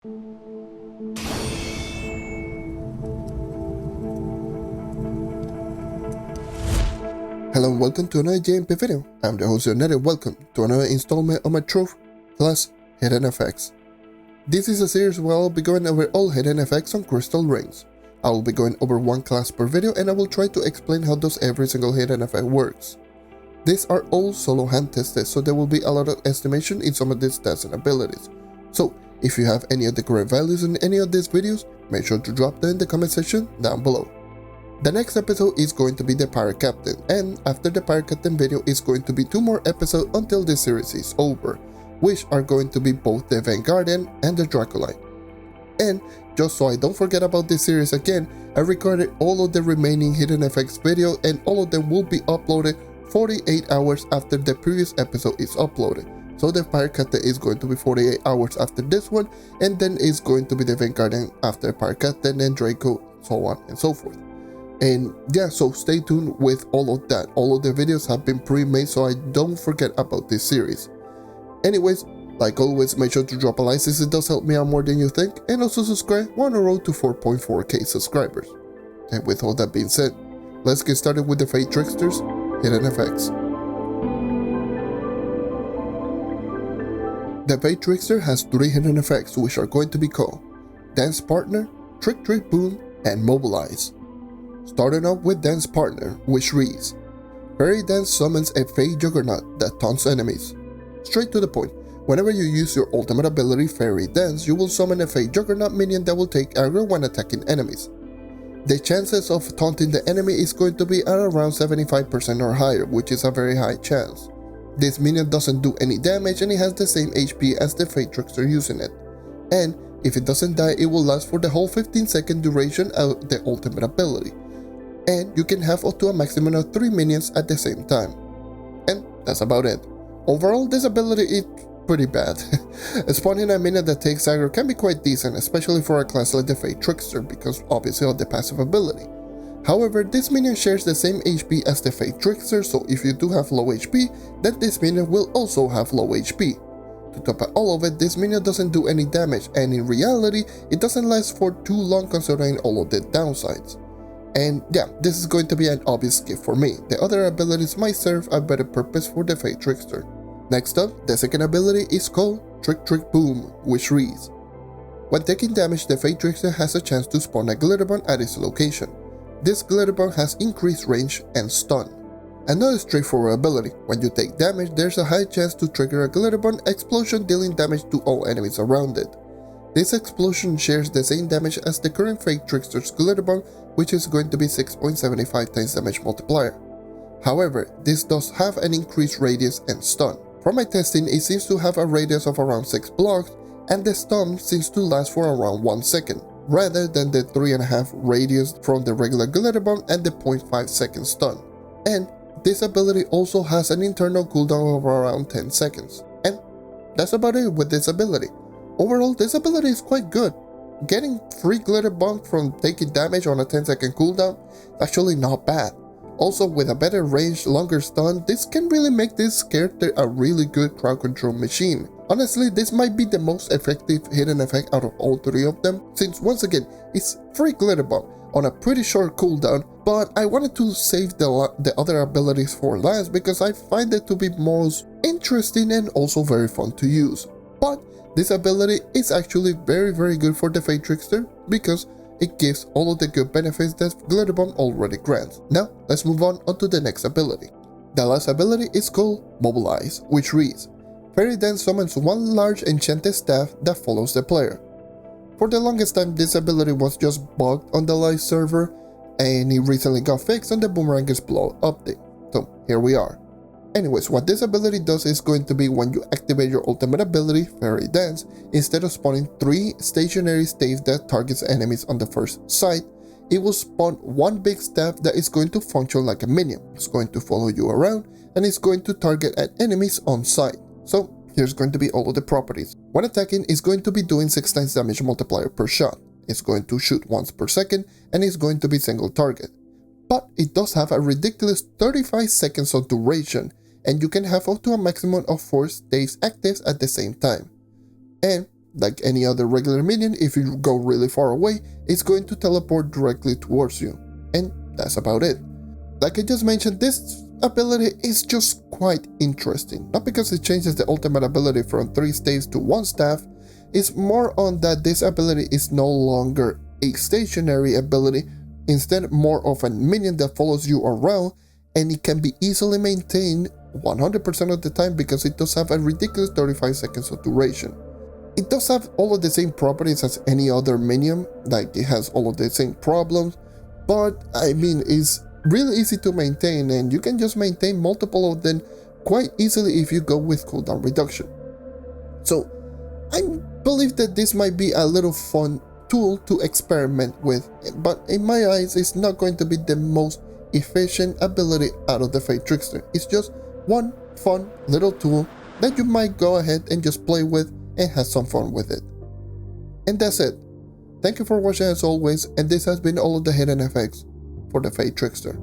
Hello and welcome to another JMP video. I'm the host JonNario. Welcome to another installment of my Truth plus Hidden Effects. This is a series where I'll be going over all hidden effects on crystal rings. I will be going over one class per video and I will try to explain how does every single hidden effect works. These are all solo hand tested, so there will be a lot of estimation in some of these stats and abilities. So if you have any of the correct values in any of these videos, make sure to drop them in the comment section down below. The next episode is going to be the Pirate Captain, and after the Pirate Captain video is going to be 2 more episodes until this series is over, which are going to be both the Vanguardian and the Draculite. And just so I don't forget about this series again, I recorded all of the remaining hidden effects video and all of them will be uploaded 48 hours after the previous episode is uploaded. So the Pirate Captain is going to be 48 hours after this one, and then it's going to be the Vanguardian after Pirate Captain and Draco, so on and so forth. And yeah, so stay tuned with all of that. All of the videos have been pre-made so I don't forget about this series. Anyways, like always, make sure to drop a like since it does help me out more than you think, and also subscribe. We're on the road to 4.4k subscribers. And with all that being said, let's get started with the Fae Trickster's hidden effects. The Fae Trickster has 3 hidden effects which are going to be called Dance Partner, Trick Trick Boom, and Mobilize. Starting off with Dance Partner, which reads, Fairy Dance summons a Fae Juggernaut that taunts enemies. Straight to the point, whenever you use your ultimate ability Fairy Dance, you will summon a Fae Juggernaut minion that will take aggro when attacking enemies. The chances of taunting the enemy is going to be at around 75% or higher, which is a very high chance. This minion doesn't do any damage and it has the same HP as the Fae Trickster using it. And if it doesn't die, it will last for the whole 15-second duration of the ultimate ability. And you can have up to a maximum of 3 minions at the same time. And that's about it. Overall, this ability is pretty bad. Spawning a minion that takes aggro can be quite decent, especially for a class like the Fae Trickster because obviously of the passive ability. However, this minion shares the same HP as the Fae Trickster, so if you do have low HP, then this minion will also have low HP. To top up all of it, this minion doesn't do any damage, and in reality, it doesn't last for too long considering all of the downsides. And yeah, this is going to be an obvious skip for me. The other abilities might serve a better purpose for the Fae Trickster. Next up, the second ability is called Trick Trick Boom, which reads, When taking damage, the Fae Trickster has a chance to spawn a glitter bomb at its location. This glitter bomb has increased range and stun. Another straightforward ability, when you take damage, there's a high chance to trigger a glitter bomb explosion dealing damage to all enemies around it. This explosion shares the same damage as the current Fae Trickster's glitter bomb, which is going to be 6.75 times damage multiplier. However, this does have an increased radius and stun. From my testing, it seems to have a radius of around 6 blocks, and the stun seems to last for around 1 second, rather than the 3.5 radius from the regular glitter bomb and the 0.5 second stun. And this ability also has an internal cooldown of around 10 seconds. And that's about it with this ability. Overall, this ability is quite good. Getting free glitter bomb from taking damage on a 10-second cooldown is actually not bad. Also, with a better range, longer stun, this can really make this character a really good crowd control machine. Honestly, this might be the most effective hidden effect out of all 3 of them, since once again, it's free glitter bomb on a pretty short cooldown, but I wanted to save the other abilities for last because I find it to be most interesting and also very fun to use. But this ability is actually very good for the Fae Trickster because it gives all of the good benefits that Glitter Bomb already grants. Now, let's move on to the next ability. The last ability is called Mobilize, which reads, Fairy Dance summons one large enchanted staff that follows the player. For the longest time, this ability was just bugged on the live server, and it recently got fixed on the Boomerang Explode update. So, here we are. Anyways, what this ability does is going to be when you activate your ultimate ability, Fairy Dance, instead of spawning 3 stationary staves that targets enemies on the first sight, it will spawn one big staff that is going to function like a minion. It's going to follow you around and it's going to target at enemies on sight. So here's going to be all of the properties. When attacking, it's going to be doing 6 times damage multiplier per shot. It's going to shoot once per second and it's going to be single target. But it does have a ridiculous 35 seconds of duration, and you can have up to a maximum of 4 staves active at the same time. And Like any other regular minion, if you go really far away, it's going to teleport directly towards you. And that's about it. Like I just mentioned, this ability is just quite interesting. Not because it changes the ultimate ability from 3 staves to 1 staff, it's more on that this ability is no longer a stationary ability, instead more of a minion that follows you around, and it can be easily maintained 100% of the time because it does have a ridiculous 35 seconds of duration. It does have all of the same properties as any other minion, like it has all of the same problems, but I mean it's really easy to maintain, and you can just maintain multiple of them quite easily if you go with cooldown reduction. So I believe that this might be a little fun tool to experiment with, but in my eyes it's not going to be the most efficient ability out of the Fae Trickster. It's just one fun little tool that you might go ahead and just play with and have some fun with it. And that's it. Thank you for watching as always, and this has been all of the hidden effects for the Fae Trickster.